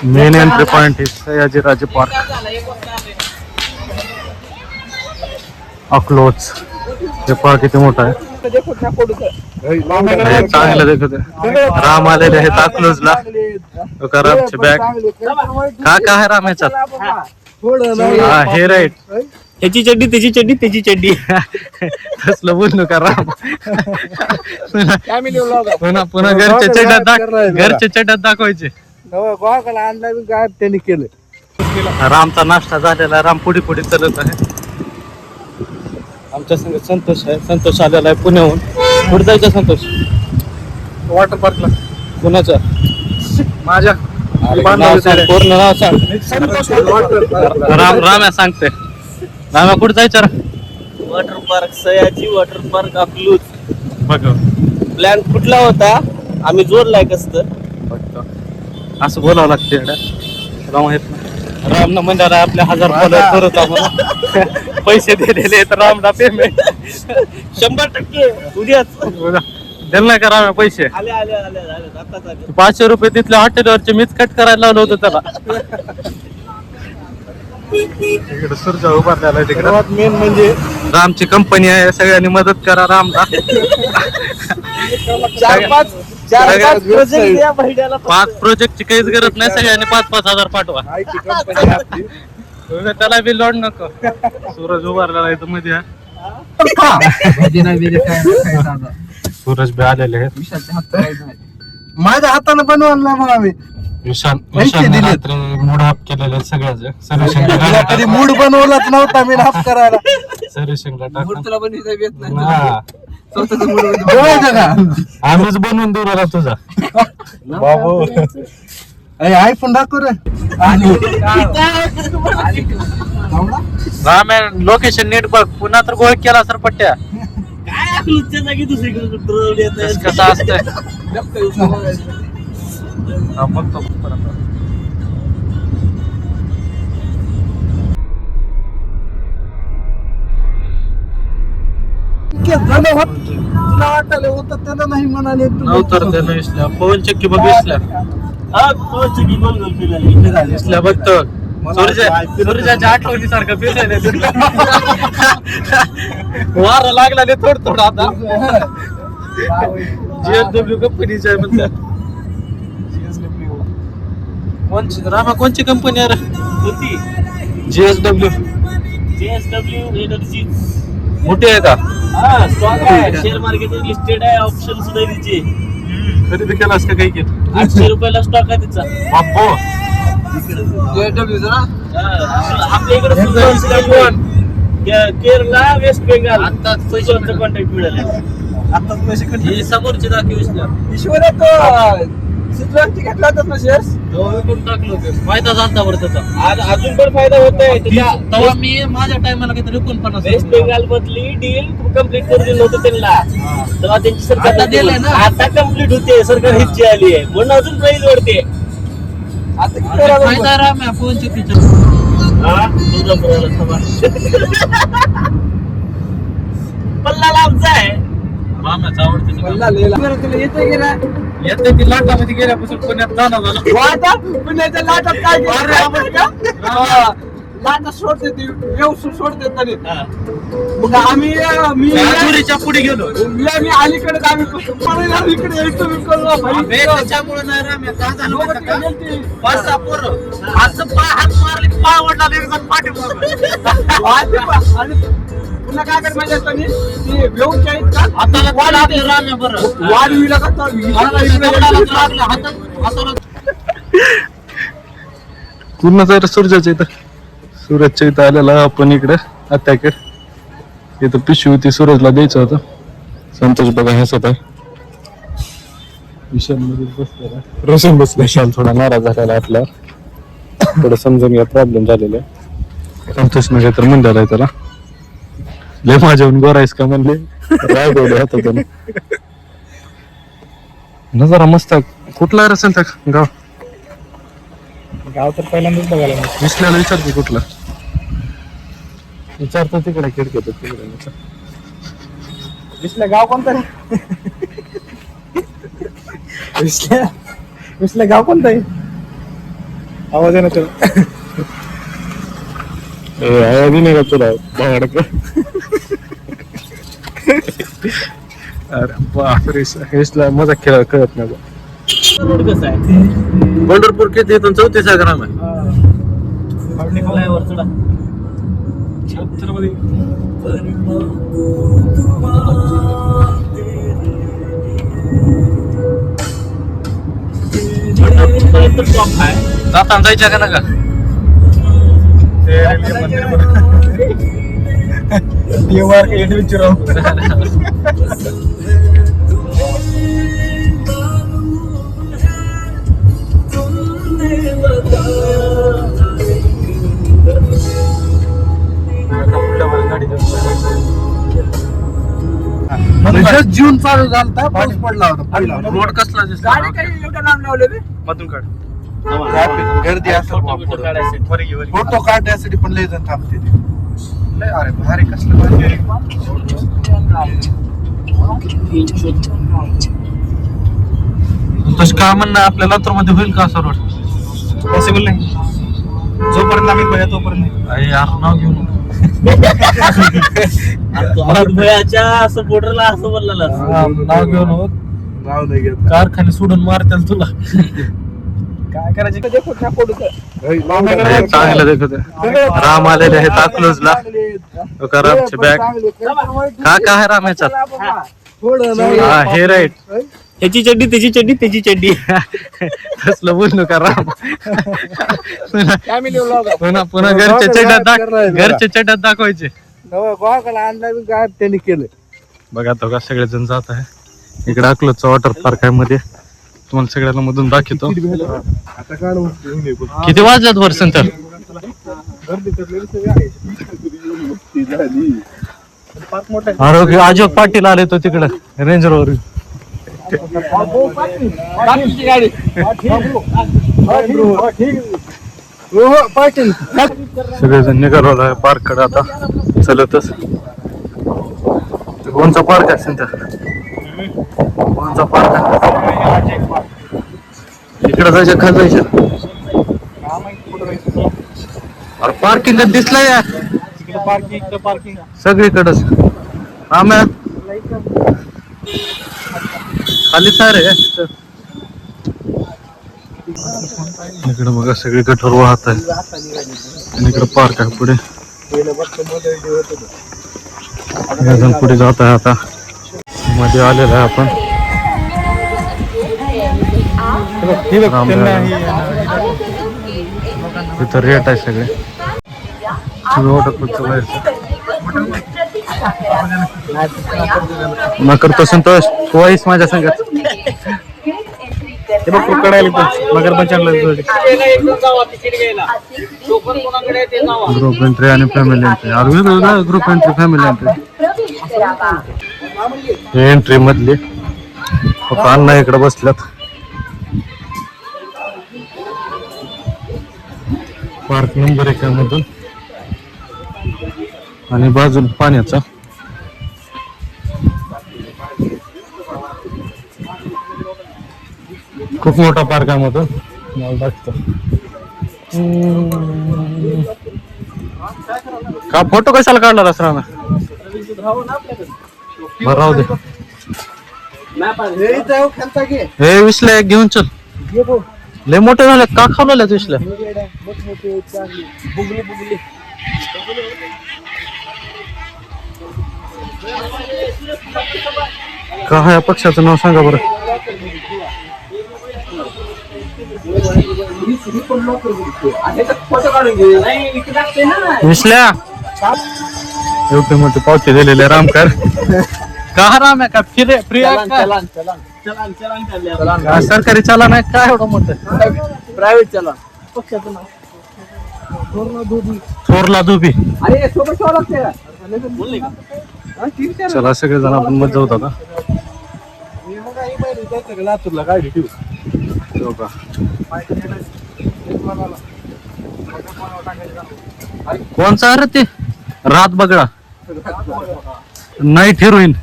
Main entry point आहे Sayajiraje park Aklauj. हे पहा किती मोठा आहे. चांगलं देखत राम आलेले आहेत अकलोजला. रामचे बॅग का आहे राम ह्याच्यात. हे राईट त्याची चड्डी त्याची चड्डी त्याची चड्डी तसलं बोल नका राम. पुन्हा घरच्या चड्ड्यात दाखवायचे. त्यांनी केलं. रामचा नाश्ता झालेला. राम पुढे पुढे चालत आहे. आमच्या संग संतोष आहे. संतोष आलेला आहे पुण्याहून. कुठे जायचं संतोष. वॉटर पार्कला. कुणाच्या माझ्या पूर्ण नाव सांग. राम सांगते. रामा कुठे जायचं. Water park Sayaji water park Akluj. बघ प्लॅन कुठला होता आम्ही जोडलाय कस तर असं बोलावं लागते. राम न म्हणणार आपल्या 1000 फॉलोअर करत आम्हाला पैसे दिलेले आहेत. रामला पेमेंट 100% उद्याच दिलं का राम पैसे. आले आले आले आले आताच आले. 500 रुपये तिथल्या हॉटेलवरचे मीच कट करायला लावलं होतं त्याला. तिकडे सुरजा उभारलेला आहे. तिकडे मेन म्हणजे रामची कंपनी आहे. सगळ्यांनी मदत करा रामला. 4-5 प्रोजेक्ट द्या महिन्याला. 5 प्रोजेक्टची काहीच गरज नाही. सगळ्यांनी 5-5 हजार पाठवा. त्याला बी लोड नको. सूरज उभारलेला आहे मध्ये. सूरज बी आलेले आहेत. माझ्या हाताने बनवला मग आम्ही. विशाल दिलेत. मूड हाफ केलेले आहेत सगळ्याचे. कधी मूड बनवलाच नव्हता मी हाफ करायला. सर्व्हिसिंगला टाकून बघायचं का आम्हीच बनवून देऊ राहिला तुझा बाबू. आयफोन दाखव रे. लोकेशन नीट बघ. पुन्हा तर गोळ केला सर पट्ट्या. काय अकलूजच्या जागी दुसरीकडे कसं असतंय. तुला वाटलं होतं त्याला नाही म्हणाले. नव्हतं त्यानं विसल्या. पवन चक्की बघ विसल्या. विसल्या बघतो. सूर्याच्या आठवणी सारखं फिरले. वार लागला थोडं थोडं आता. GSW कंपनीची आहे म्हणतात. रामा कोणची कंपनी आहे. GSW एनर्जी मोठी आहे का. स्टॉक आहे. शेअर मार्केटवर लिस्टेड आहे. ऑप्शन सुद्धा तिचे. खरेदी केलास का काही केलं. 800 रुपयाला स्टॉक आहे तिचा. बाप्पो आपल्या इकडे केरला वेस्ट बेंगाल आताच पैशांचा कॉन्टॅक्ट मिळाले. आताच पैसे कधी समोरचे दाखव ईश्वर तो सिद्धराजची घेतला होता ना शेअर्स. टाकलं फायदा झाला बरं त्याचा. अजून पण फायदा होत आहे. तेव्हा मी माझ्या टायमाला काहीतरी 49 वेस्ट बेंगाल मधली डील कम्प्लीट करून दिलं होतं त्यांना. तेव्हा त्यांची सरकार आता कम्प्लीट होते. सरकार हिच्ची आली आहे म्हणून अजून प्राईस वाढते. आता फायदा राम आहे फोनचे फीचर. पल्ला लांबचा आहे. रामाचं आवडतं येते ती लाटामध्ये गेल्यापासून पुण्यात जाणार झालं. पुण्याच्या लाटात काय लाटा सोडते ती व्यवस्थित सोडते तरी. मग आम्ही पुढे गेलो. आम्ही अलीकडे आम्ही इकडे यायचो. त्याच्यामुळे नाही राम्या काय झालं माहिती का? 5-6 पोरं असं हात मारले पाय वडला एकदम पाठी. आणि पुन्हा काय कर माहिती असतं ती व्यवस्था आहेत का हाताला वाढ आपल्या राम्या बरं वाढविला का पूर्ण जर सूर्याच्या इथं सूरजच्या इथं आलेला आपण इकडे आत्याकडे. इथं पिशवी होती सूरजला द्यायचं होतं. संतोष बघा हे स्वतः विशाल मध्ये बसलेला. रोशन बसला. विशाल थोडा नाराज झालेला आपल्यावर. थोडं समजून घ्या प्रॉब्लेम झालेला. संतोष नका तर म्हणलेला आहे त्याला. लय माझ्याहून गोरायस का म्हणले. रागवले होता त्याने. नजारा मस्त. कुठला रसेल त्या गाव. गाव तर पहिल्यांदाच बघायला विसल्याला विचारते कुठला. विचारतो तिकडे खिडकीत तिकडे. विसल्या गाव कोणतं आहे. विसल्या गाव कोणतं आहे. आवाज आहे ना त्याला. आवाज नाही का तुला भावाडक? अरे बापरे, हेचला मजा खेळ कळत नाही. रोड कसा आहे? पंढरपूर किती इथून 34 ग्राम आहे. फ्लायओव्हर चढा. छत्रपती पंढरपूरपर्यंत stop आहे. जाताना जायच्या का नका? जून चालू झालता, पाऊस पडला होता पहिला. रोड कसला दिसला? गाडी काही एवढं लांब लावले रे. मधून काढ. ट्रॅफिक गर्दी असेल फोटो बिटो काढायसाठी. फोटो काढण्यासाठी पण लय जण थांबते ते. लय अरे भारी कसलं भारी आहे. तसं काय म्हणणं आपल्या लातूर मध्ये होईल का असा रोड? पॉसिबल नाही, जोपर्यंत आम्ही बघा तोपर्यंत नाही. अरे यार नाव घेऊ नको. भयाच्या सपोर्टरला असं बोललेला नाव घेऊ नको. नाव नाही घेत. कारखाने सोडून मारतील तुला. काय करायचं? चांगलं देखत राम आलेले आहेत अकलूजला. रामचे बॅग का काय रामाचा? हा हे राईट. ह्याची चड्डी त्याची चड्डी त्याची चड्डी. तसलं बोल नका राम. पुन्हा पुन्हा घरच्या चड्ड्यात दाखवायचे. काय त्यांनी केलं बघा तो का सगळेजण जात आहे. इकडे अकलूजचा वॉटर पार्क आहे मध्ये. तुम्हाला सगळ्यांना मधून दाखवतो. आता काढू. किती वाजल्यात वर्षन तर? आरोग्य अजोग पाटील आले तो तिकडे रेंज रोवर. पाटील सगळेजण निघालो पार्क कडे आता चलतच. कोणचा पार्क असेल तर? कोणचा पार्क आहे? इकडे जायचं खा जायचं. अरे पार्किंग दिसला या पार्किंग सगळीकडेच. आम्ही खाली सारे इकडे बघा सगळी कठोर वाहत आहे. आणि इकडे पार्क आहे पुढे. अजून पुढे जात आहे आता. मध्ये आलेला आहे आपण. इथं रेट आहे सगळे. मकर तो संतोष तू आहेस माझ्या संघात. हे बघ कडायला मगर पंचायतला ग्रुप एंट्री आणि फॅमिली एंट्री. वेगवेगळा ग्रुप एंट्री फॅमिली एंट्री. हे एंट्री मधली अण्णा इकडे बसल्यात. पार्क नंबर 1 मधून आणि बाजूला पाण्याचा. खूप मोठा पार्क आहे मधून मला दाखवतो. का फोटो कशाला काढला रसरा? बरं राहू दे. हे विसल्या एक घेऊन चल. लय मोठे झाले का खावलेल्या विसल्या? काय या पक्षाचं नाव सांगा बरं. विसल्या एवढे मोठे पावते दिलेले रामकर. का राम आहे का फिरे प्रिया सरकारी चालन आहे काय एवढं मोठं? प्रायव्हेट चला पक्षाचं नाव थोरला धोबी. अरे सोबत बोलले का? चला सगळे जण आपण मजा होता का? लातूरला गाडी ठेवू. कोणचा अरे ते रात बगडा नाईट हिरोईन.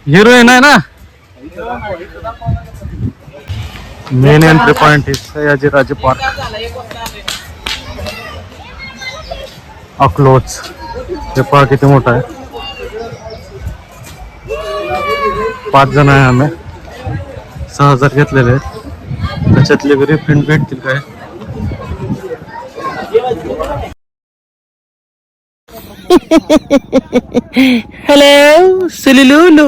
हिरोईन आहे ना. Main entry point is Sayajiraje park अक्लोज. हे पहा किती मोठा आहे. 5 जण आहे आम्ही. 6,000 घेतलेले आहेत. त्याच्यातले रिफंड भेटतील काय? हेलो सुलुलुलु.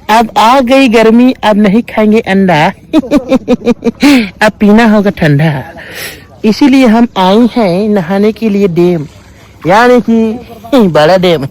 अब आ गई गर्मी, अब नहीं खाएंगे अंडा. अब पीना होगा ठंडा. इसीलिए हम आए हैं नहाने के लिए डैम, यानी कि बड़ा डैम.